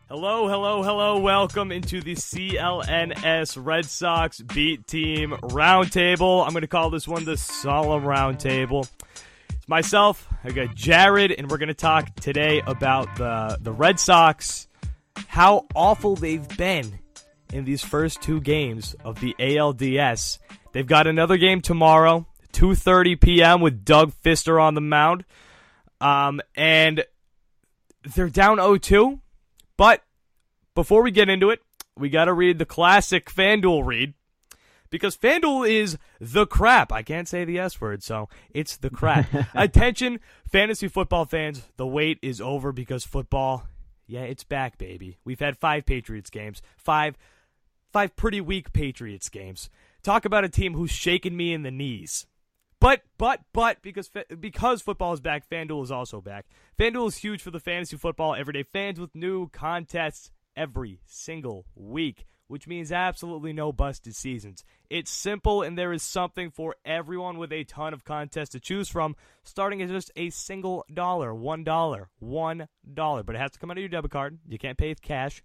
Hello, hello, hello. Welcome into the CLNS Red Sox Beat Team Roundtable. I'm going to call this one the Solemn Roundtable. It's myself, I got Jared, and we're going to talk today about the Red Sox, how awful they've been in these first two games of the ALDS. They've got another game tomorrow, 2:30 p.m. with Doug Fister on the mound. And they're down 0-2. But before we get into it, we got to read the classic FanDuel read, because FanDuel is the crap. I can't say the S word, so it's the crap. Attention, fantasy football fans, the wait is over because football, yeah, it's back, baby. We've had 5 Patriots games, five pretty weak Patriots games. Talk about a team who's shaking me in the knees. But, because football is back, FanDuel is also back. FanDuel is huge for the fantasy football everyday fans with new contests every single week, which means absolutely no busted seasons. It's simple, and there is something for everyone with a ton of contests to choose from, starting at just a single dollar, $1. But it has to come out of your debit card. You can't pay with cash.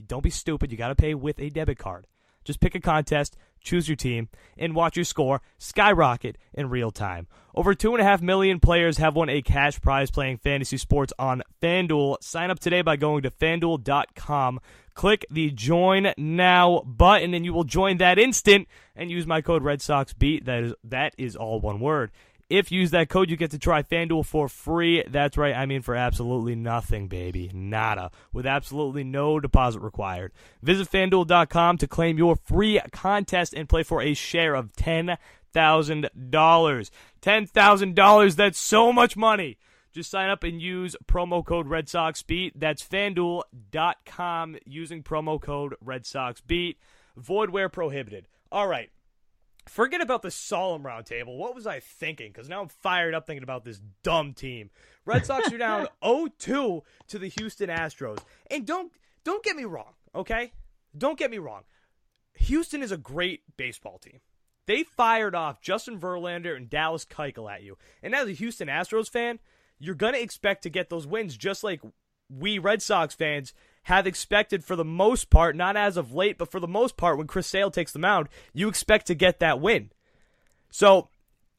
Don't be stupid. You got to pay with a debit card. Just pick a contest, choose your team, and watch your score skyrocket in real time. Over 2.5 million players have won a cash prize playing fantasy sports on FanDuel. Sign up today by going to FanDuel.com. Click the Join Now button, and you will join that instant and use my code RedSoxBeat. That is all one word. If you use that code, you get to try FanDuel for free. That's right, I mean for absolutely nothing, baby. Nada. With absolutely no deposit required. Visit FanDuel.com to claim your free contest and play for a share of $10,000. $10,000, that's so much money. Just sign up and use promo code RedSoxBeat. That's FanDuel.com using promo code RedSoxBeat. Void where prohibited. All right. Forget about the solemn roundtable. What was I thinking? Because now I'm fired up thinking about this dumb team. Red Sox are down 0-2 to the Houston Astros. And don't get me wrong, okay? Don't get me wrong. Houston is a great baseball team. They fired off Justin Verlander and Dallas Keuchel at you. And as a Houston Astros fan, you're going to expect to get those wins just like we Red Sox fans have expected for the most part, not as of late, but for the most part, when Chris Sale takes the mound, you expect to get that win. So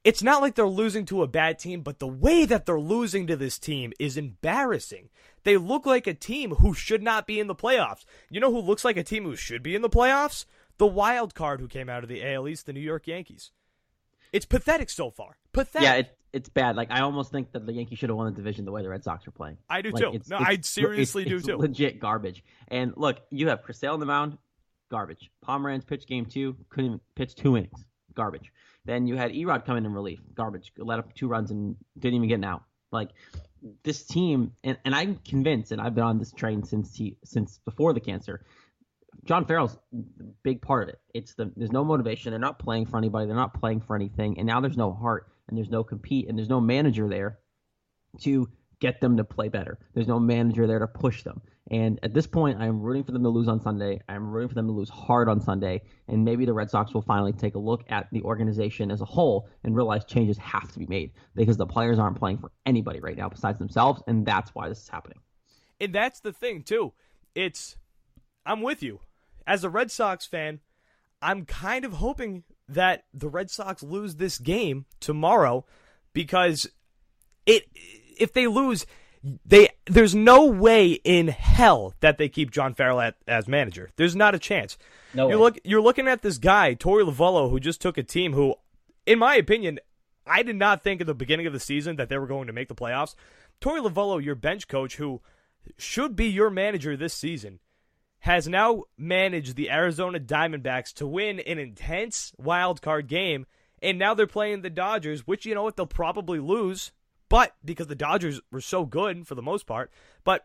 it's not like they're losing to a bad team, but the way that they're losing to this team is embarrassing. They look like a team who should not be in the playoffs. You know who looks like a team who should be in the playoffs? The wild card who came out of the AL East, the New York Yankees. It's pathetic so far. Pathetic. Yeah, it's bad. Like, I almost think that the Yankees should have won the division the way the Red Sox are playing. I do too. I seriously do too. It's legit garbage. And look, you have Chris Sale on the mound, garbage. Pomeranz pitched game 2, couldn't even pitch 2 innings, garbage. Then you had Erod come in relief, garbage. Let up 2 runs and didn't even get an out. Like, this team, and I'm convinced, and I've been on this train since before the cancer. John Farrell's a big part of it. There's no motivation. They're not playing for anybody. They're not playing for anything. And now there's no heart, and there's no compete, and there's no manager there to get them to play better. There's no manager there to push them. And at this point, I'm rooting for them to lose on Sunday. I'm rooting for them to lose hard on Sunday. And maybe the Red Sox will finally take a look at the organization as a whole and realize changes have to be made, because the players aren't playing for anybody right now besides themselves, and that's why this is happening. And that's the thing, too. I'm with you. As a Red Sox fan, I'm kind of hoping that the Red Sox lose this game tomorrow, because if they lose, there's no way in hell that they keep John Farrell as manager. There's not a chance. No, you're looking at this guy, Torey Lovullo, who just took a team who, in my opinion, I did not think at the beginning of the season that they were going to make the playoffs. Torey Lovullo, your bench coach, who should be your manager this season, has now managed the Arizona Diamondbacks to win an intense wild card game, and now they're playing the Dodgers, which, you know what, they'll probably lose, but because the Dodgers were so good for the most part. But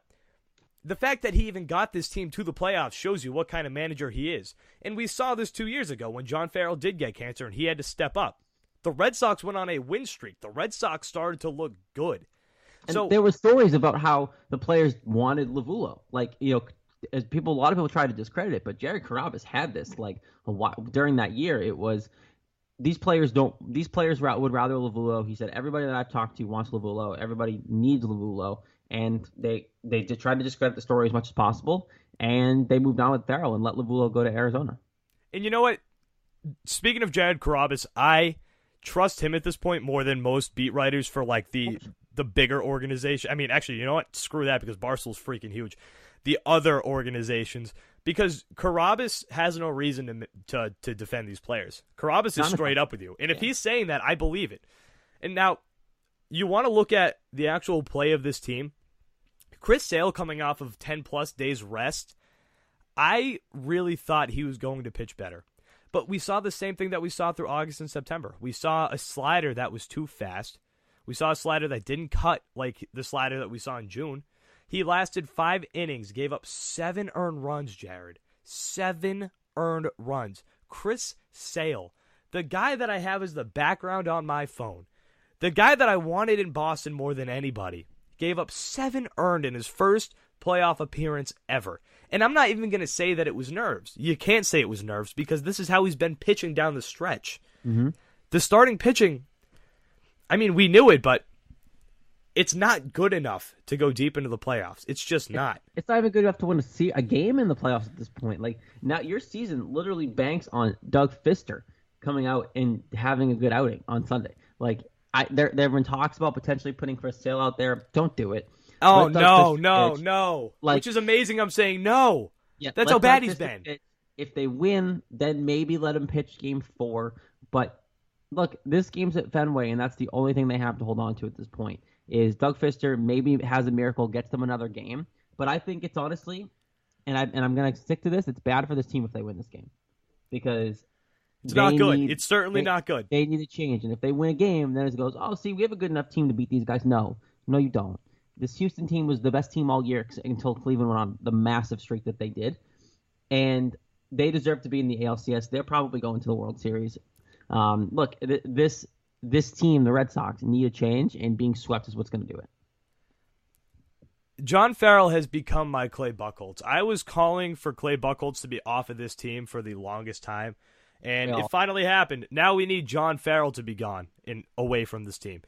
the fact that he even got this team to the playoffs shows you what kind of manager he is. And we saw this 2 years ago when John Farrell did get cancer and he had to step up. The Red Sox went on a win streak. The Red Sox started to look good. And there were stories about how the players wanted Lovullo. Like, you know, a lot of people try to discredit it, but Jerry Carrabis had this like a while during that year. It was these players would rather Lovullo. He said everybody that I've talked to wants Lovullo. Everybody needs Lovullo, and they did try to discredit the story as much as possible, and they moved on with Farrell and let Lavulo go to Arizona. And you know what? Speaking of Jared Carrabis, I trust him at this point more than most beat writers for like the bigger organization. I mean, actually, you know what? Screw that, because Barstool's freaking huge. The other organizations, because Carrabis has no reason to defend these players. Carrabis is straight up with you. And if he's saying that, I believe it. And now, you want to look at the actual play of this team. Chris Sale coming off of 10-plus days rest, I really thought he was going to pitch better. But we saw the same thing that we saw through August and September. We saw a slider that was too fast. We saw a slider that didn't cut like the slider that we saw in June. He lasted 5 innings, gave up 7 earned runs, Jared. 7 earned runs. Chris Sale, the guy that I have as the background on my phone, the guy that I wanted in Boston more than anybody, gave up 7 earned in his first playoff appearance ever. And I'm not even going to say that it was nerves. You can't say it was nerves because this is how he's been pitching down the stretch. Mm-hmm. The starting pitching, I mean, we knew it, but it's not good enough to go deep into the playoffs. It's just not. It's not even good enough to win a game in the playoffs at this point. Like, now your season literally banks on Doug Fister coming out and having a good outing on Sunday. Like, there have been talks about potentially putting Chris Sale out there. Don't do it. Oh, no. Like, which is amazing. I'm saying no. Yeah, that's how bad he's been. If they win, then maybe let him pitch game 4. But look, this game's at Fenway, and that's the only thing they have to hold on to at this point. Is Doug Fister maybe has a miracle, gets them another game. But I think it's honestly, and I'm going to stick to this, it's bad for this team if they win this game. Because it's not good. It's certainly not good. They need to change. And if they win a game, then it goes, oh, see, we have a good enough team to beat these guys. No, you don't. This Houston team was the best team all year until Cleveland went on the massive streak that they did. And they deserve to be in the ALCS. They're probably going to the World Series. Look, this team, the Red Sox, need a change, and being swept is what's going to do it. John Farrell has become my Clay Buchholz. I was calling for Clay Buchholz to be off of this team for the longest time, and it finally happened. Now we need John Farrell to be gone and away from this team.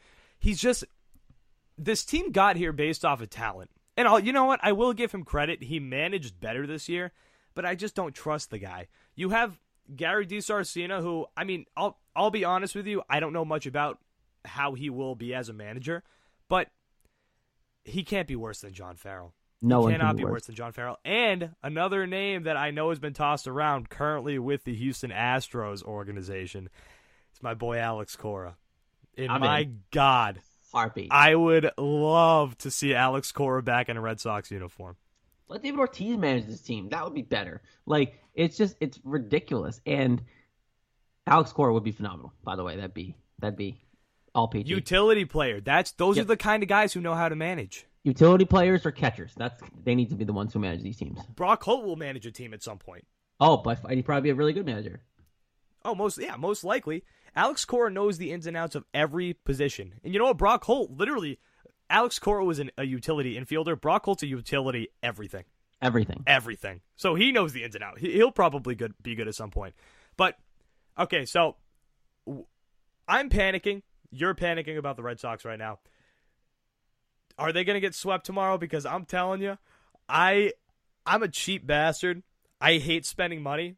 This team got here based off of talent. And you know what? I will give him credit. He managed better this year, but I just don't trust the guy. You have Gary DiSarcina, who, I mean, I'll be honest with you, I don't know much about how he will be as a manager, but he can't be worse than John Farrell. No, he cannot be worse than John Farrell. And another name that I know has been tossed around currently with the Houston Astros organization is my boy Alex Cora. God, heartbeat. I would love to see Alex Cora back in a Red Sox uniform. Let David Ortiz manage this team. That would be better. Like, it's ridiculous. And Alex Cora would be phenomenal, by the way. That'd be all PG. Utility player. Those are the kind of guys who know how to manage. Utility players or catchers. They need to be the ones who manage these teams. Brock Holt will manage a team at some point. Oh, but he'd probably be a really good manager. Oh, most likely. Alex Cora knows the ins and outs of every position. And you know what? Brock Holt, literally, Alex Cora was a utility infielder. Brock Holt's a utility everything. Everything. So he knows the ins and outs. He'll probably be good at some point. But, okay, so I'm panicking. You're panicking about the Red Sox right now. Are they going to get swept tomorrow? Because I'm telling you, I'm a cheap bastard. I hate spending money.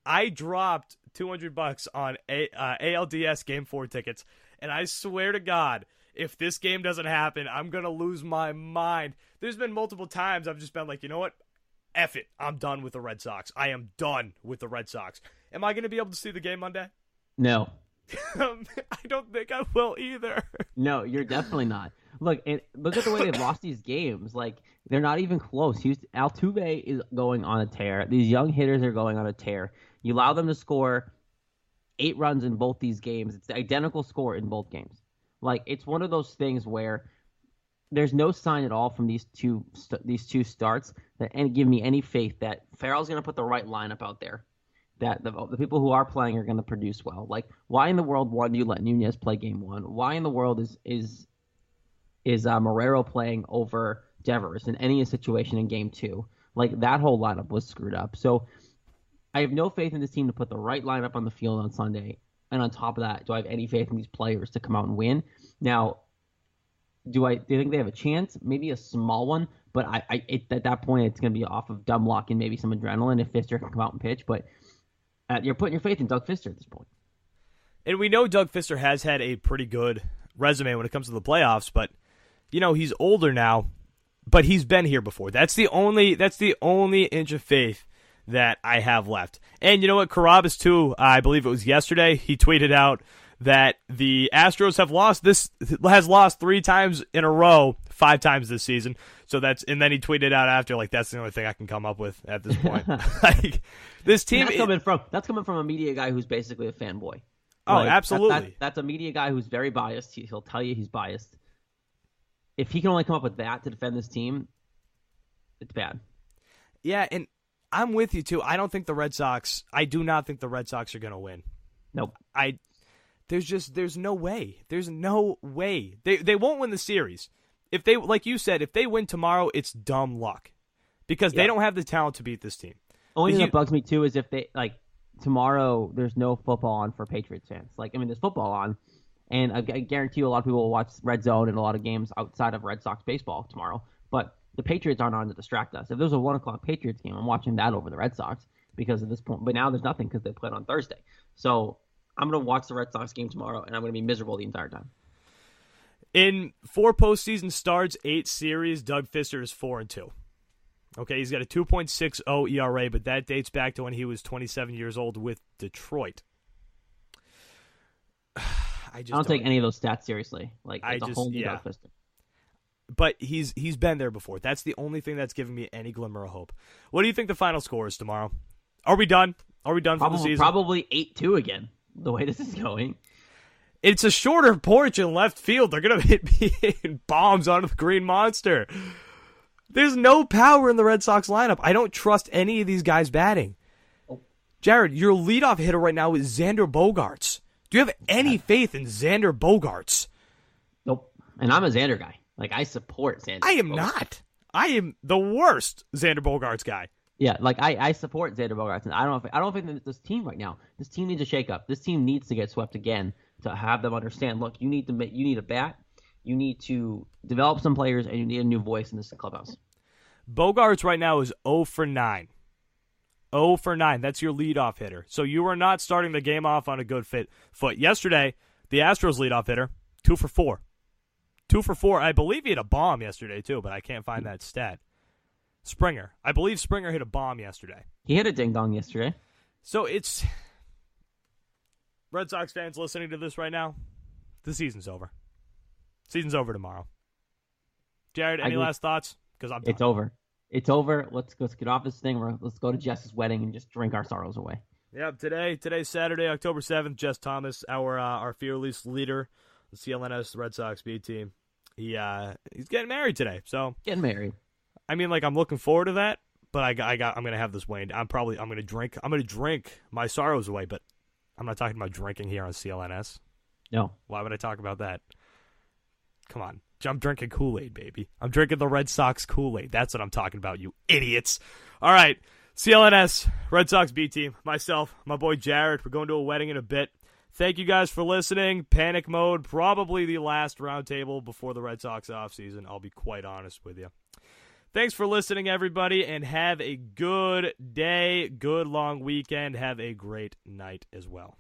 I dropped $200 on ALDS Game 4 tickets, and I swear to God, if this game doesn't happen, I'm going to lose my mind. There's been multiple times I've just been like, you know what? F it. I'm done with the Red Sox. I am done with the Red Sox. Am I going to be able to see the game Monday? No. I don't think I will either. No, you're definitely not. Look at the way they've lost these games. Like, they're not even close. Altuve is going on a tear. These young hitters are going on a tear. You allow them to score 8 runs in both these games. It's the identical score in both games. Like, it's one of those things where there's no sign at all from these two starts that give me any faith that Farrell's going to put the right lineup out there, that the people who are playing are going to produce well. Like, why in the world do you let Nunez play game 1? Why in the world is Marrero playing over Devers in any situation in game 2? Like, that whole lineup was screwed up. So I have no faith in this team to put the right lineup on the field on Sunday. And on top of that, do I have any faith in these players to come out and win? Now, Do you think they have a chance? Maybe a small one, but at that point it's going to be off of dumb luck and maybe some adrenaline if Fister can come out and pitch. But you're putting your faith in Doug Fister at this point. And we know Doug Fister has had a pretty good resume when it comes to the playoffs, but he's older now, but he's been here before. That's the only inch of faith that I have left. And you know what? Carabas too. I believe it was yesterday. He tweeted out that the Astros has lost 3 times in a row, 5 times this season. So and then he tweeted out after, like, that's the only thing I can come up with at this point. Like, this team, that's coming from a media guy who's basically a fanboy. Oh, like, absolutely. That's a media guy who's very biased. He'll tell you he's biased. If he can only come up with that to defend this team, it's bad. Yeah, and I'm with you too. I do not think the Red Sox are going to win. Nope. There's no way. There's no way. They won't win the series. If they, like you said, if they win tomorrow, it's dumb luck. Because they don't have the talent to beat this team. Only thing that bugs me too is if they, like, tomorrow there's no football on for Patriots fans. Like, I mean, there's football on, and I guarantee you a lot of people will watch Red Zone and a lot of games outside of Red Sox baseball tomorrow. But the Patriots aren't on to distract us. If there's a 1 o'clock Patriots game, I'm watching that over the Red Sox because at this point. But now there's nothing because they played on Thursday. So I'm going to watch the Red Sox game tomorrow, and I'm going to be miserable the entire time. In 4 postseason starts, 8 series, Doug Fister is 4-2. Okay, he's got a 2.60 ERA, but that dates back to when he was 27 years old with Detroit. I don't take any of those stats seriously. Like, it's a whole new Doug Fister. But he's been there before. That's the only thing that's giving me any glimmer of hope. What do you think the final score is tomorrow? Are we done? Are we done for the season? Probably 8-2 again, the way this is going. It's a shorter porch in left field. They're going to hit hitting bombs onto the Green Monster. There's no power in the Red Sox lineup. I don't trust any of these guys batting. Jared, your leadoff hitter right now is Xander Bogaerts. Do you have any faith in Xander Bogaerts? Nope. And I'm a Xander guy. Like, I support Xander. I am not. I am the worst Xander Bogaerts guy. Yeah, like I support Xander Bogaerts, and I don't think that this team right now. This team needs a shakeup. This team needs to get swept again to have them understand. Look, you need a bat. You need to develop some players, and you need a new voice in this clubhouse. Bogaerts right now is 0 for 9. 0 for 9. That's your leadoff hitter. So you are not starting the game off on a good foot. Yesterday, the Astros leadoff hitter, 2 for 4. 2 for 4. I believe he hit a bomb yesterday, too, but I can't find that stat. Springer. I believe Springer hit a bomb yesterday. He hit a ding-dong yesterday. So it's... Red Sox fans listening to this right now, the season's over. Season's over tomorrow. Jared, any last thoughts? Because I'm done. It's over. It's over. Let's get off this thing. Let's go to Jess's wedding and just drink our sorrows away. Yep, today's Saturday, October 7th, Jess Thomas, our fearless leader, the CLNS Red Sox B team. He's getting married today. So getting married. I mean, like, I'm looking forward to that, but I'm gonna have this Wayne. I'm gonna drink my sorrows away, but I'm not talking about drinking here on CLNS. No. Why would I talk about that? Come on. I'm drinking Kool-Aid, baby. I'm drinking the Red Sox Kool-Aid. That's what I'm talking about, you idiots. All right, CLNS, Red Sox B team, myself, my boy Jared. We're going to a wedding in a bit. Thank you guys for listening. Panic mode, probably the last roundtable before the Red Sox offseason. I'll be quite honest with you. Thanks for listening, everybody, and have a good day, good long weekend. Have a great night as well.